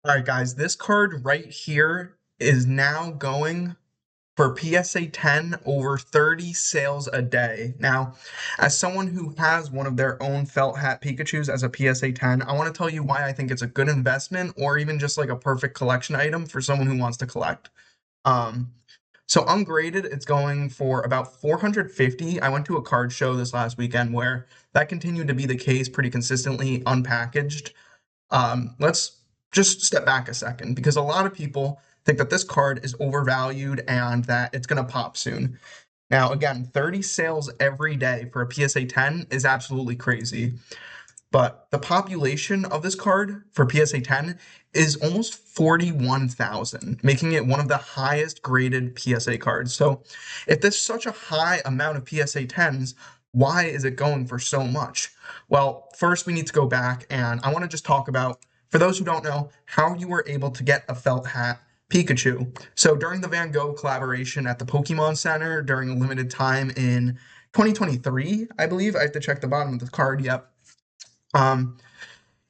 All right, guys, this card right here is now going for PSA 10 over 30 sales a day. Now, as someone who has one of their own felt hat Pikachus as a PSA 10, I want to tell you why I think it's a good investment or even just like a perfect collection item for someone who wants to collect. Um, so ungraded, it's going for about 450. I went to a card show this last weekend where that continued to be the case pretty consistently unpackaged. Let's just step back a second because a lot of people think that this card is overvalued and that it's going to pop soon. Now, again, 30 sales every day for a PSA 10 is absolutely crazy. But the population of this card for PSA 10 is almost 41,000, making it one of the highest graded PSA cards. So, if there's such a high amount of PSA 10s, why is it going for so much? Well, first we need to go back and I want to just talk about, for those who don't know, how you were able to get a felt hat Pikachu. So, during the Van Gogh collaboration at the Pokemon Center during a limited time in 2023, I believe, I have to check the bottom of the card. Yep. Um,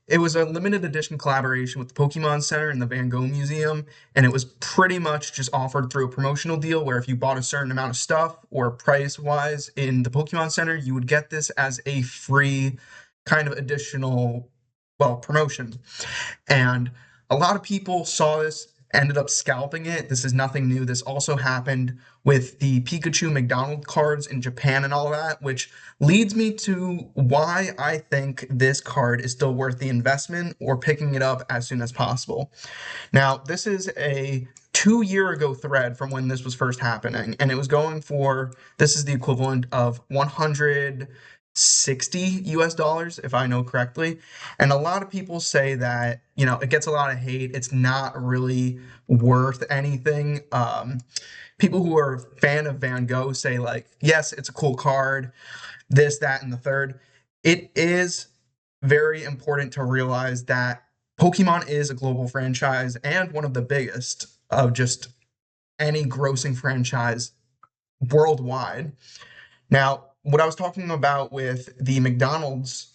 it was a limited edition collaboration with the Pokemon Center and the Van Gogh Museum, and it was pretty much just offered through a promotional deal where if you bought a certain amount of stuff or price wise in the Pokemon Center, you would get this as a free kind of additional, well, promotion. And a lot of people saw this, ended up scalping it. This is nothing new. This also happened with the Pikachu McDonald cards in Japan and all that, which leads me to why I think this card is still worth the investment or picking it up as soon as possible. Now, this is a 2 year ago thread from when this was first happening, and it was going for, this is the equivalent of 160 US dollars, if I know correctly. And a lot of people say that, it gets a lot of hate. It's not really worth anything. People who are a fan of Van Gogh say, like, yes, it's a cool card, this, that, and the third. It is very important to realize that Pokemon is a global franchise and one of the biggest of just any grossing franchise worldwide. Now, what I was talking about with the McDonald's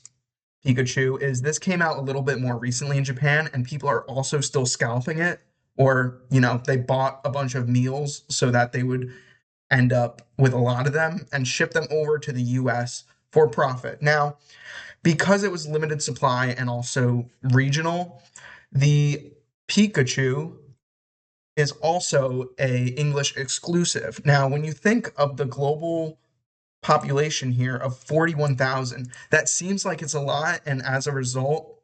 Pikachu is this came out a little bit more recently in Japan, and people are also still scalping it, or, they bought a bunch of meals so that they would end up with a lot of them and ship them over to the US for profit. Now, because it was limited supply and also regional, the Pikachu is also a English exclusive. Now, when you think of the global population here of 41,000, that seems like it's a lot, and as a result,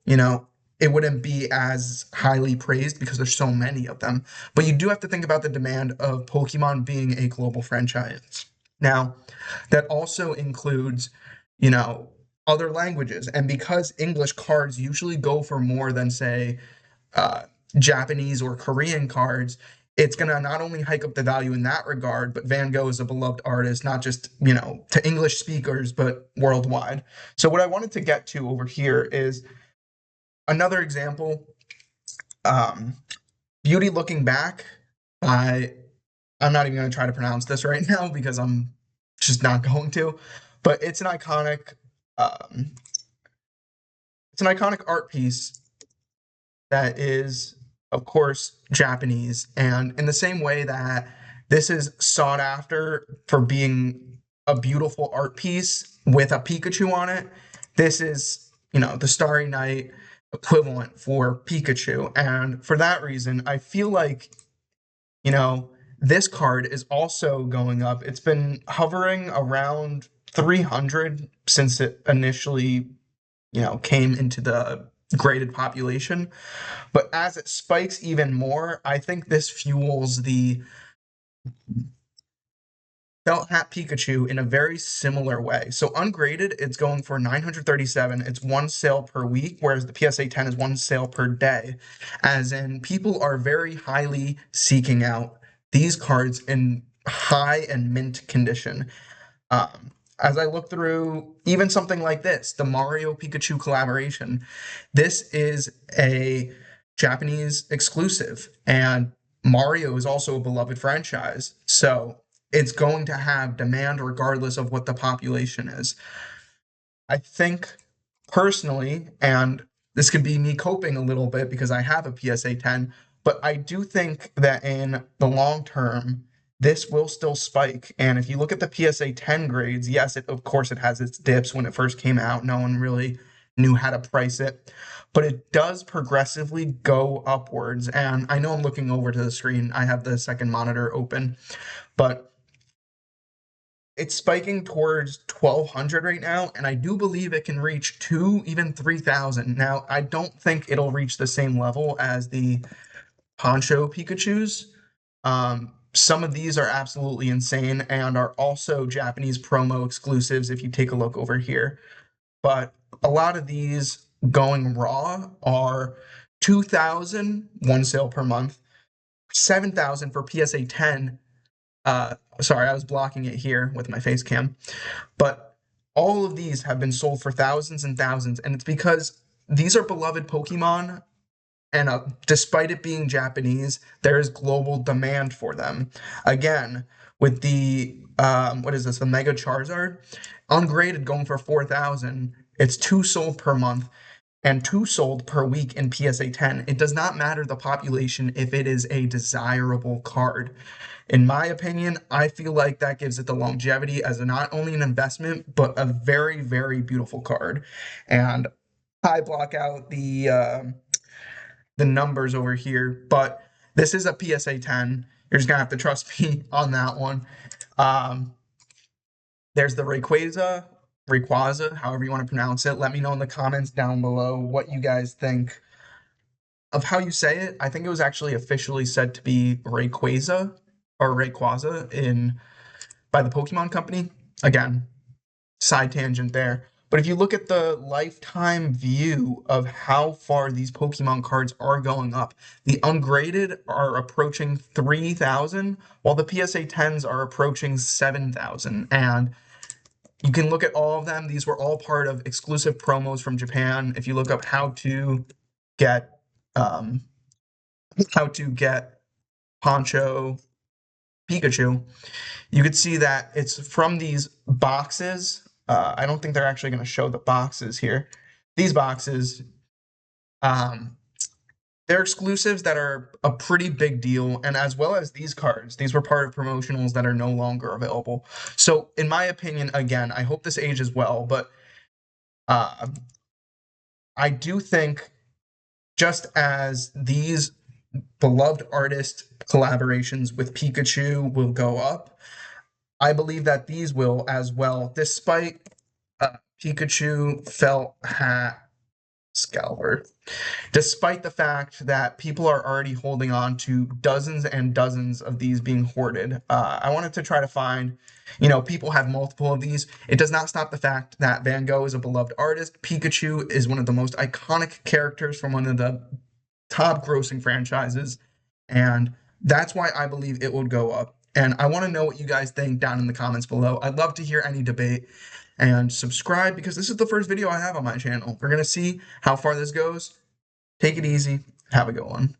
it wouldn't be as highly praised because there's so many of them. But you do have to think about the demand of Pokemon being a global franchise. Now, that also includes, you know, other languages. And because English cards usually go for more than, say, uh, Japanese or Korean cards, it's going to not only hike up the value in that regard, but Van Gogh is a beloved artist, not just, to English speakers, but worldwide. So, what I wanted to get to over here is another example. Um, Beauty Looking Back. I I'm not even going to try to pronounce this right now because I'm just not going to. But um, it's an iconic art piece that is, of course, Japanese, and in the same way that this is sought after for being a beautiful art piece with a Pikachu on it, this is, the Starry Night equivalent for Pikachu. And for that reason, I feel like, you know, this card is also going up. It's been hovering around 300 since it initially, came into the graded population. But as it spikes even more, I think this fuels the felt hat Pikachu in a very similar way. So ungraded, it's going for 937. It's one sale per week, whereas the PSA 10 is one sale per day. As in, people are very highly seeking out these cards in high and mint condition. As I look through even something like this, the Mario Pikachu collaboration, this is a Japanese exclusive, and Mario is also a beloved franchise. So it's going to have demand regardless of what the population is. I think personally, and this could be me coping a little bit because I have a PSA 10, but I do think that in the long term, this will still spike. And if you look at the PSA 10 grades, yes, of course, it has its dips when it first came out. No one really knew how to price it, but it does progressively go upwards. And I know I'm looking over to the screen. I have the second monitor open, but it's spiking towards 1200 right now, and I do believe it can reach 2, even 3000. Now, I don't think it'll reach the same level as the Poncho Pikachus. Some of these are absolutely insane and are also Japanese promo exclusives if you take a look over here. But a lot of these going raw are 2,000, one sale per month, 7,000 for PSA 10. Sorry, I was blocking it here with my face cam. But all of these have been sold for thousands and thousands, and it's because these are beloved Pokemon, and despite it being Japanese, there is global demand for them. Again, with the what is this? The Mega Charizard, ungraded, going for 4,000. It's 2 sold per month and 2 sold per week in PSA 10. It does not matter the population if it is a desirable card. In my opinion, I feel like that gives it the longevity as not only an investment, but a very, very beautiful card. And I block out the numbers over here, but this is a PSA 10. You're just gonna have to trust me on that one. There's the Rayquaza, however you want to pronounce it. Let me know in the comments down below what you guys think of how you say it. I think it was actually officially said to be Rayquaza or Rayquaza by the Pokemon Company. Again, side tangent there. But if you look at the lifetime view of how far these Pokemon cards are going up, the ungraded are approaching 3,000, while the PSA 10s are approaching 7,000. And you can look at all of them. These were all part of exclusive promos from Japan. If you look up how to get Poncho Pikachu, you could see that it's from these boxes. I don't think they're actually going to show the boxes here. These boxes, they're exclusives that are a pretty big deal, and as well as these cards, these were part of promotionals that are no longer available. So, in my opinion, again, I hope this ages well, but I do think just as these beloved artist collaborations with Pikachu will go up, I believe that these will as well, despite Pikachu felt hat Scalper. Despite the fact that people are already holding on to dozens and dozens of these being hoarded, I wanted to try to find, people have multiple of these. It does not stop the fact that Van Gogh is a beloved artist. Pikachu is one of the most iconic characters from one of the top grossing franchises, and that's why I believe it will go up. And I want to know what you guys think down in the comments below. I'd love to hear any debate. And subscribe because this is the first video I have on my channel. We're going to see how far this goes. Take it easy. Have a good one.